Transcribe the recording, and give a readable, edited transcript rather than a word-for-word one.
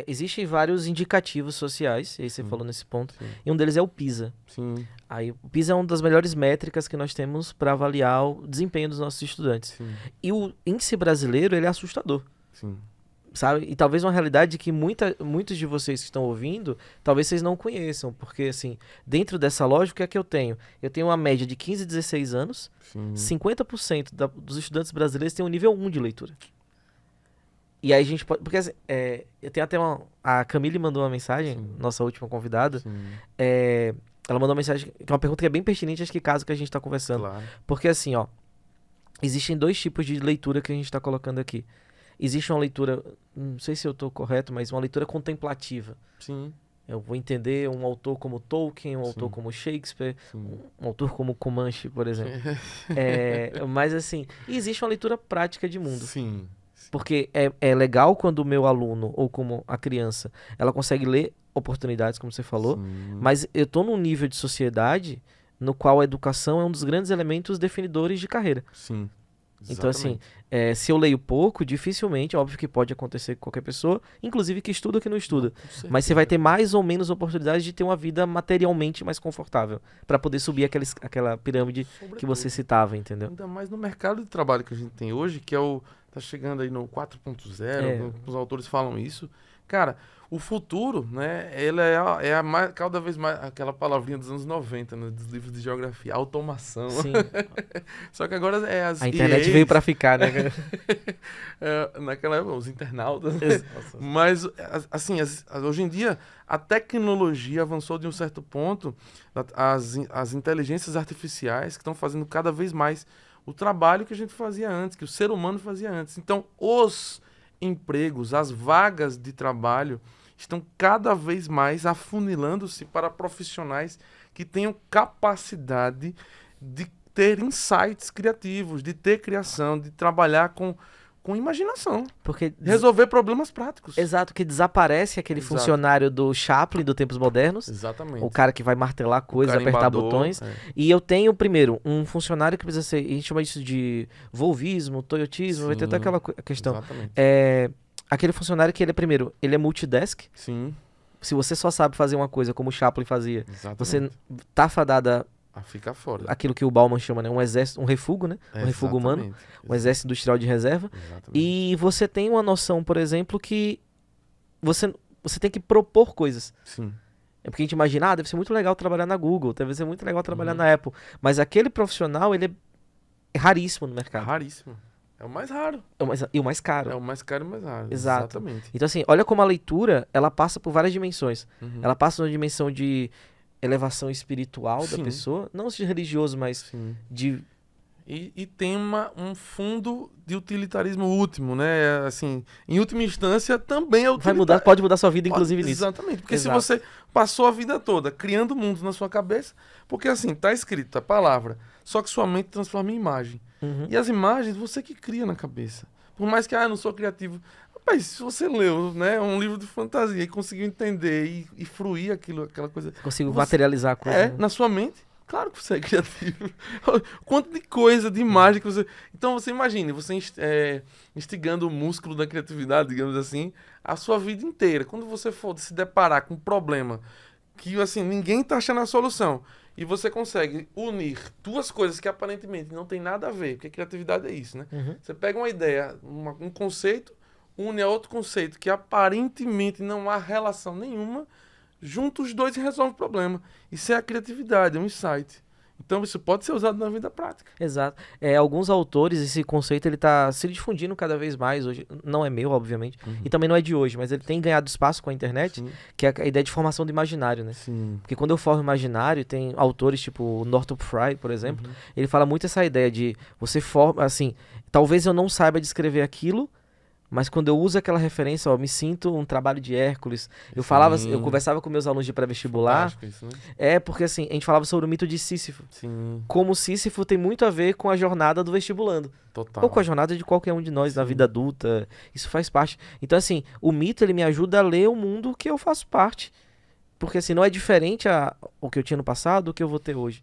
Existem vários indicativos sociais, e aí você Sim, falou nesse ponto, sim, e um deles é o PISA. sim, Aí, o PISA é uma das melhores métricas que nós temos para avaliar o desempenho dos nossos estudantes. sim, E o índice brasileiro, ele é assustador, sim. sabe? E talvez uma realidade que muitos de vocês que estão ouvindo, talvez vocês não conheçam, porque assim, dentro dessa lógica, o que é que eu tenho? Eu tenho uma média de 15 a 16 anos, Sim. 50% dos estudantes brasileiros têm um nível 1 de leitura. E aí a gente pode. Porque assim, eu tenho até uma. A Camille mandou uma mensagem, Sim. nossa última convidada. Sim, Ela mandou uma mensagem, que é uma pergunta que é bem pertinente, acho que caso que a gente tá conversando. claro. Porque assim, ó. Existem dois tipos de leitura que a gente tá colocando aqui. Existe uma leitura. Não sei se eu tô correto, mas uma leitura contemplativa. Sim, Eu vou entender um autor como Tolkien, um autor Sim. como Shakespeare, sim. um autor como Comanche, por exemplo. Mas assim, e existe uma leitura prática de mundo. Sim. Porque é legal quando o meu aluno, ou como a criança, ela consegue ler oportunidades, como você falou, Sim. mas eu tô num nível de sociedade no qual a educação é um dos grandes elementos definidores de carreira. Sim. Então, assim, Exatamente. se eu leio pouco, dificilmente, óbvio que pode acontecer com qualquer pessoa, inclusive que estuda ou que não estuda. Com Mas você vai certeza. ter mais ou menos oportunidades de ter uma vida materialmente mais confortável, para poder subir aquela pirâmide que você Sobretudo. citava, entendeu? Ainda mais no mercado de trabalho que a gente tem hoje, que é o. Tá chegando aí no 4.0, os autores falam isso. Cara, o futuro, né? Ele cada vez mais aquela palavrinha dos anos 90, né, dos livros de geografia, automação. Sim. Só que agora é as A internet EAs, veio para ficar, né? naquela época, os internautas. Nossa. Mas, assim, hoje em dia, a tecnologia avançou de um certo ponto, as inteligências artificiais que estão fazendo cada vez mais o trabalho que a gente fazia antes, que o ser humano fazia antes. Então, os empregos, as vagas de trabalho estão cada vez mais afunilando-se para profissionais que tenham capacidade de ter insights criativos, de ter criação, de trabalhar com imaginação, Porque resolver problemas práticos. exato, que desaparece aquele Exato. funcionário do Chaplin do Tempos Modernos, Exatamente. o cara que vai martelar coisas, apertar carimbador, botões. E eu tenho, primeiro, um funcionário que precisa ser, a gente chama isso de volvismo, toyotismo, vai ter até Sim, aquela questão. Exatamente. Aquele funcionário que ele é, primeiro, ele é multidesk. Sim, Se você só sabe fazer uma coisa como o Chaplin fazia, você exatamente. tá fadada Fica fora. aquilo que o Bauman chama, né? Um exército, um refúgio, né? Um refúgio humano, Exatamente. um exército industrial de reserva. Exatamente. E você tem uma noção, por exemplo, que você tem que propor coisas. Sim, É porque a gente imagina, deve ser muito legal trabalhar na Google, deve ser muito legal trabalhar Uhum. na Apple. Mas aquele profissional, ele é raríssimo no mercado. raríssimo. É o mais raro. E o mais caro. É o mais caro e mais raro. Exato. Exatamente. Então, assim, olha como a leitura, ela passa por várias dimensões. Uhum. Ela passa uma dimensão de elevação espiritual da Sim. pessoa, não de religioso, mas Sim. de... E tem um fundo de utilitarismo último, né? Assim, em última instância, também é utilitário. Pode mudar sua vida, inclusive, nisso. Exatamente. Porque Exato. se você passou a vida toda criando mundos na sua cabeça, porque assim, tá escrito a palavra, só que sua mente transforma em imagem. Uhum. E as imagens você que cria na cabeça. Por mais que, eu não sou criativo. Rapaz, se você leu, né, um livro de fantasia e conseguiu entender e fruir aquela coisa. Consigo Você- materializar a coisa. né? na sua mente, claro que você é criativo. Quanto de coisa, de imagem que você. Então você imagine, você instigando o músculo da criatividade, digamos assim, a sua vida inteira. Quando você for se deparar com um problema que assim, ninguém tá achando a solução. E você consegue unir duas coisas que aparentemente não tem nada a ver, porque criatividade é isso, né? Uhum. Você pega uma ideia, um conceito, une a outro conceito que aparentemente não há relação nenhuma, junta os dois e resolve o problema. Isso é a criatividade, é um insight. Então isso pode ser usado na vida prática. Exato. Alguns autores, esse conceito, ele tá se difundindo cada vez mais hoje. Não é meu, obviamente, e também não é de hoje, mas ele tem ganhado espaço com a internet, Sim. que é a ideia de formação do imaginário, né? Sim. Porque quando eu formo imaginário, tem autores tipo o Northrop Frye, por exemplo, Uhum. ele fala muito essa ideia de você forma, assim, talvez eu não saiba descrever aquilo, mas quando eu uso aquela referência, eu me sinto um trabalho de Hércules. Eu Sim. conversava com meus alunos de pré-vestibular, Fantástico isso, né? porque assim, a gente falava sobre o mito de Sísifo. Sim. Como Sísifo tem muito a ver com a jornada do vestibulando. Total. Ou com a jornada de qualquer um de nós na Sim. vida adulta. Isso faz parte. Então, assim, o mito, ele me ajuda a ler o mundo que eu faço parte. Porque, assim, não é diferente o que eu tinha no passado do que eu vou ter hoje.